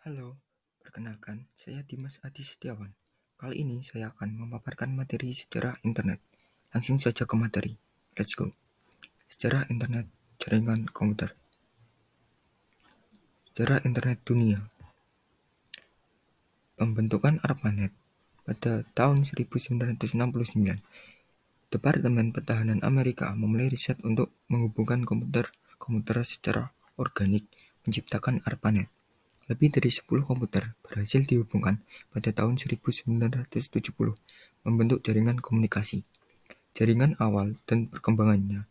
Halo, perkenalkan, saya Dimas Adi Setiawan. Kali ini saya akan memaparkan materi sejarah internet. Langsung saja ke materi. Let's go. Sejarah internet jaringan komputer. Sejarah internet dunia. Pembentukan ARPANET pada tahun 1969. Departemen Pertahanan Amerika memulai riset untuk menghubungkan komputer secara organik, menciptakan ARPANET. Lebih dari 10 komputer berhasil dihubungkan pada tahun 1970, membentuk jaringan komunikasi. Jaringan awal dan perkembangannya.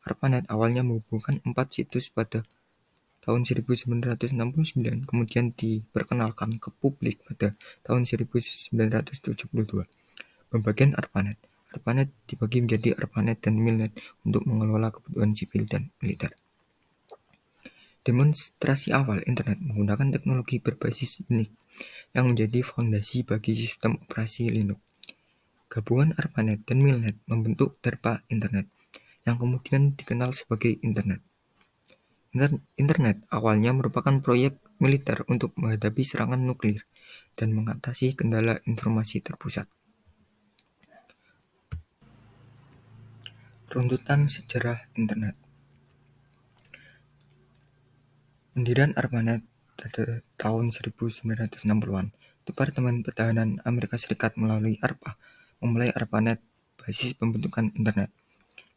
ARPANET awalnya menghubungkan 4 situs pada tahun 1969, kemudian diperkenalkan ke publik pada tahun 1972. Pembagian ARPANET. ARPANET dibagi menjadi ARPANET dan MILNET untuk mengelola kebutuhan sipil dan militer. Demonstrasi awal internet menggunakan teknologi berbasis Unix yang menjadi fondasi bagi sistem operasi Linux. Gabungan ARPANET dan MILNET membentuk DARPA Internet, yang kemudian dikenal sebagai Internet. Internet awalnya merupakan proyek militer untuk menghadapi serangan nuklir dan mengatasi kendala informasi terpusat. Runtutan sejarah Internet. Pendirian ARPANET pada tahun 1960-an, Departemen Pertahanan Amerika Serikat melalui ARPA memulai ARPANET, basis pembentukan internet.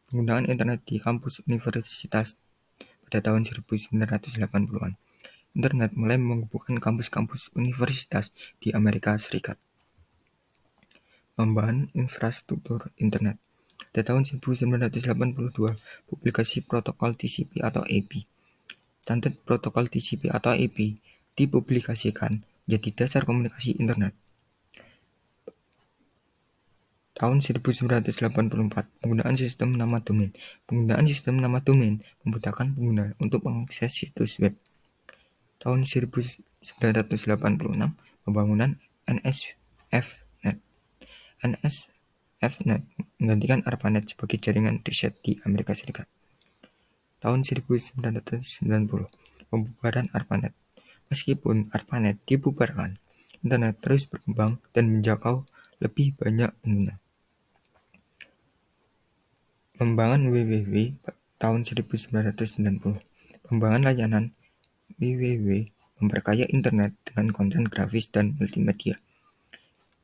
Penggunaan internet di kampus universitas pada tahun 1980-an. Internet mulai menghubungkan kampus-kampus universitas di Amerika Serikat. Pengembangan infrastruktur internet. Pada tahun 1982, publikasi protokol TCP atau IP. Standar protokol TCP atau IP dipublikasikan menjadi dasar komunikasi internet. Tahun 1984, penggunaan sistem nama domain. Penggunaan sistem nama domain memudahkan pengguna untuk mengakses situs web. Tahun 1986, pembangunan NSFNet. NSFNet menggantikan ARPANET sebagai jaringan riset di Amerika Serikat. Tahun 1990, pembubaran ARPANET. Meskipun ARPANET dibubarkan, internet terus berkembang dan menjangkau lebih banyak pengguna. Pengembangan WWW tahun 1990. Pengembangan layanan WWW memperkaya internet dengan konten grafis dan multimedia.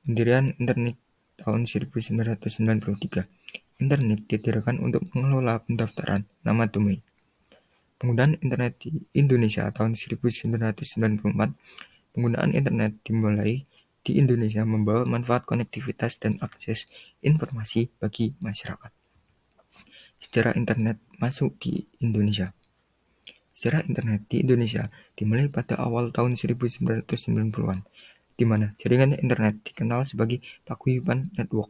Pendirian internet tahun 1993. Internet didirikan untuk mengelola pendaftaran nama domain. Penggunaan internet di Indonesia tahun 1994. Penggunaan internet dimulai di Indonesia membawa manfaat konektivitas dan akses informasi bagi masyarakat. Sejarah internet masuk di Indonesia. Sejarah internet di Indonesia dimulai pada awal tahun 1990-an, di mana jaringan internet dikenal sebagai paguyuban network.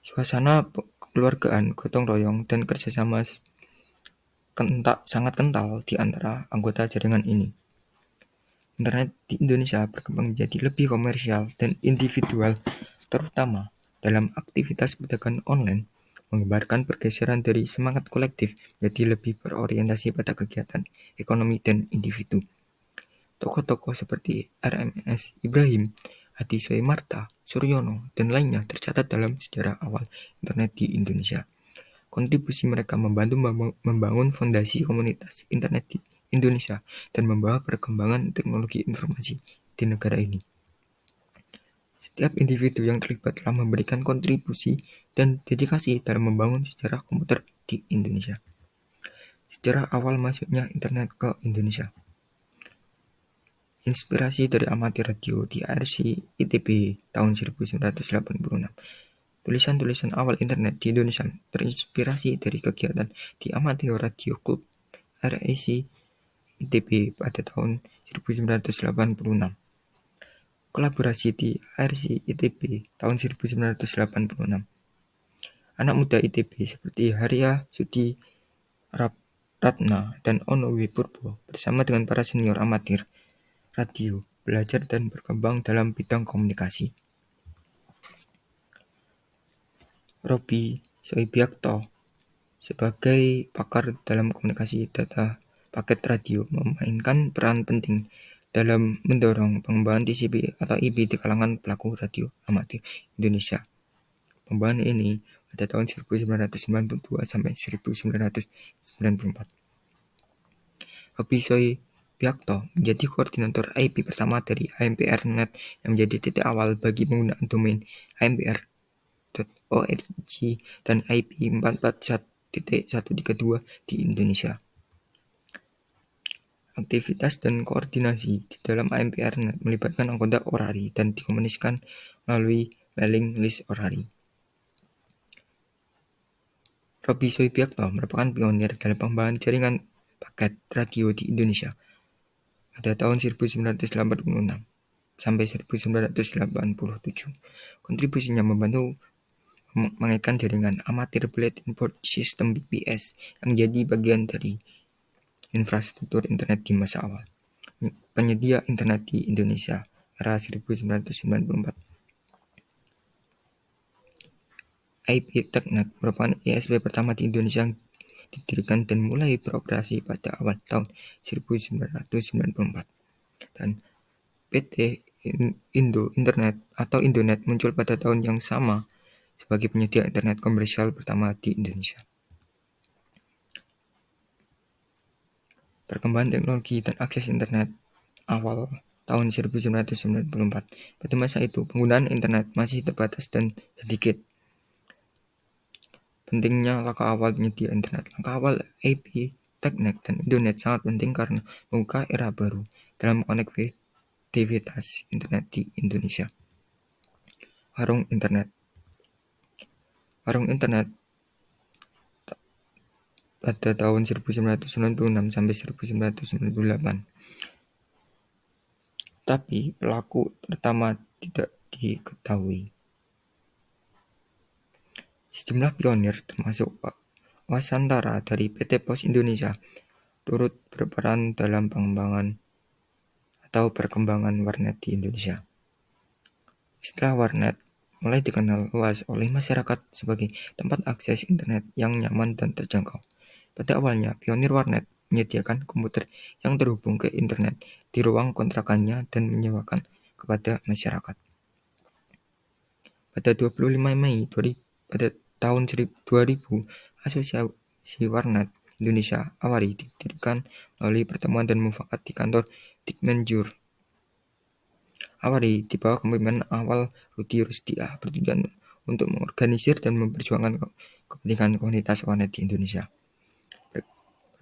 Suasana kekeluargaan, gotong royong, dan kerjasama sangat kental di antara anggota jaringan ini. Internet di Indonesia berkembang menjadi lebih komersial dan individual, terutama dalam aktivitas perdagangan online, menggambarkan pergeseran dari semangat kolektif menjadi lebih berorientasi pada kegiatan ekonomi dan individu. Tokoh-tokoh seperti RMS Ibrahim, Hadi Soemarta, Suryono, dan lainnya tercatat dalam sejarah awal internet di Indonesia. Kontribusi mereka membantu membangun fondasi komunitas internet di Indonesia dan membawa perkembangan teknologi informasi di negara ini. Setiap individu yang terlibat telah memberikan kontribusi dan dedikasi dalam membangun sejarah komputer di Indonesia. Sejarah awal masuknya internet ke Indonesia. Inspirasi dari amati radio di ARC ITB tahun 1986. Tulisan-tulisan awal internet di Indonesia terinspirasi dari kegiatan di Amateur Radio Club RAC ITB pada tahun 1986. Kolaborasi di ARC ITB tahun 1986. Anak muda ITB seperti Haria Sudi Ratna dan Ono W. Purbo bersama dengan para senior amatir radio belajar dan berkembang dalam bidang komunikasi. Robi Soebiakto sebagai pakar dalam komunikasi data paket radio memainkan peran penting dalam mendorong pengembangan TCP atau IP di kalangan pelaku radio amatir Indonesia. Pengembangan ini pada tahun 1992 sampai 1994. Hobi Soebiakto menjadi koordinator IP pertama dari AMPR.net yang menjadi titik awal bagi penggunaan domain ampr.org dan IP 441.132 di Indonesia. Aktivitas dan koordinasi di dalam AMPR.net melibatkan anggota Orari dan dikomunikasikan melalui mailing list Orari. Robi Soebiakto merupakan pionir dalam pengembangan jaringan paket radio di Indonesia pada tahun 1986 sampai 1987. Kontribusinya membantu mengaitkan jaringan Amateur Bulletin Board System BBS yang menjadi bagian dari infrastruktur internet di masa awal penyedia internet di Indonesia era 1994. IP.net merupakan ISP pertama di Indonesia yang didirikan dan mulai beroperasi pada awal tahun 1994. Dan PT Indo Internet atau Indonet muncul pada tahun yang sama sebagai penyedia internet komersial pertama di Indonesia. Perkembangan teknologi dan akses internet awal tahun 1994. Pada masa itu, penggunaan internet masih terbatas dan sedikit. Pentingnya langkah awal penyedia internet. Langkah awal IP.net dan Indonet sangat penting karena membuka era baru dalam konektivitas internet di Indonesia. Warung internet pada tahun 1996 sampai 1998. Tapi pelaku pertama tidak diketahui. Sejumlah pionir termasuk Wasantara dari PT Pos Indonesia turut berperan dalam pengembangan atau perkembangan warnet di Indonesia. Istilah warnet mulai dikenal luas oleh masyarakat sebagai tempat akses internet yang nyaman dan terjangkau. Pada awalnya, pionir warnet menyediakan komputer yang terhubung ke internet di ruang kontrakannya dan menyewakan kepada masyarakat. Pada 25 Mei pada tahun 2000, Asosiasi Warnet Indonesia Awari didirikan melalui pertemuan dan mufakat di kantor Dikmenjur. Awari di bawah kepemimpinan awal Rudi Rusdiah bertujuan untuk mengorganisir dan memperjuangkan kepentingan komunitas warnet di Indonesia.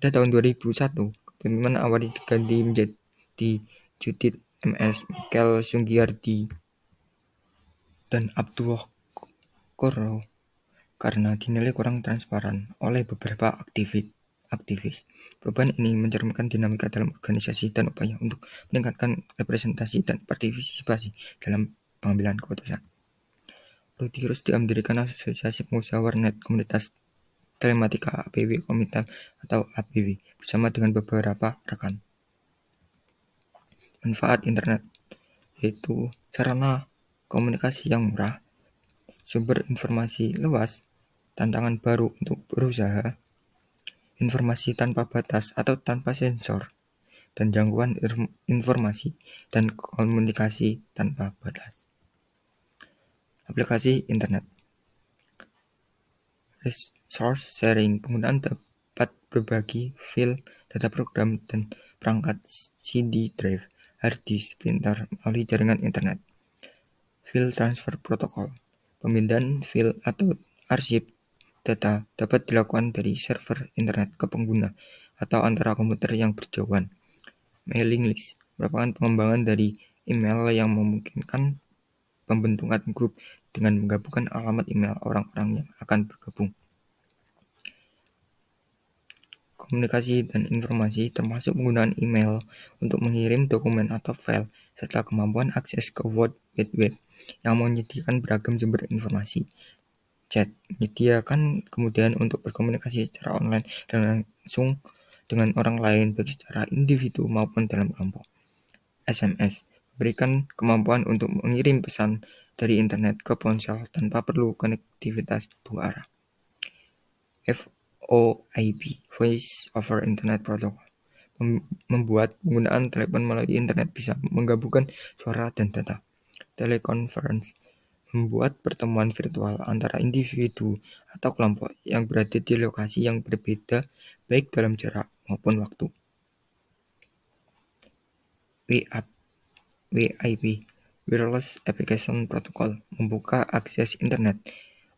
Pada tahun 2001, kepemimpinan Awari diganti menjadi Judith MS, Michael Sunggiardi, dan Abdullah Koro karena dinilai kurang transparan oleh beberapa aktivis. Perubahan ini mencerminkan dinamika dalam organisasi dan upaya untuk meningkatkan representasi dan partisipasi dalam pengambilan keputusan. Rudi Rusdiah mendirikan Asosiasi Pengusaha Warnet Komunitas Telematika ABW Komitel atau ABW bersama dengan beberapa rekan. Manfaat internet yaitu sarana komunikasi yang murah, sumber informasi luas, tantangan baru untuk berusaha, informasi tanpa batas atau tanpa sensor, dan jangkauan informasi dan komunikasi tanpa batas. Aplikasi internet, resource sharing, penggunaan dapat berbagi file, data program, dan perangkat CD drive, hard disk, printer melalui jaringan internet. File transfer protocol, pemindahan file atau arsip data dapat dilakukan dari server internet ke pengguna atau antara komputer yang berjauhan. Mailing list merupakan pengembangan dari email yang memungkinkan pembentukan grup dengan menggabungkan alamat email orang-orang yang akan bergabung. Komunikasi dan informasi termasuk penggunaan email untuk mengirim dokumen atau file serta kemampuan akses ke World Wide Web yang menyediakan beragam sumber informasi. Chat menyediakan kemudahan untuk berkomunikasi secara online dan langsung dengan orang lain baik secara individu maupun dalam kelompok. SMS memberikan kemampuan untuk mengirim pesan dari internet ke ponsel tanpa perlu konektivitas dua arah. VoIP, Voice over Internet Protocol, membuat penggunaan telepon melalui internet bisa menggabungkan suara dan data. Teleconference membuat pertemuan virtual antara individu atau kelompok yang berada di lokasi yang berbeda, baik dalam jarak maupun waktu. WIP (Wireless Application Protocol) membuka akses internet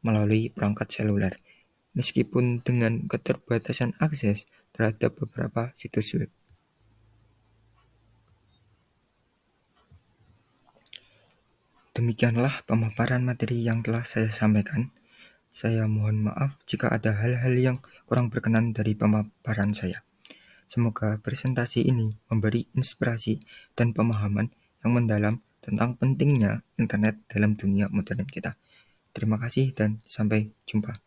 melalui perangkat seluler, meskipun dengan keterbatasan akses terhadap beberapa situs web. Demikianlah pemaparan materi yang telah saya sampaikan. Saya mohon maaf jika ada hal-hal yang kurang berkenan dari pemaparan saya. Semoga presentasi ini memberi inspirasi dan pemahaman yang mendalam tentang pentingnya internet dalam dunia modern kita. Terima kasih dan sampai jumpa.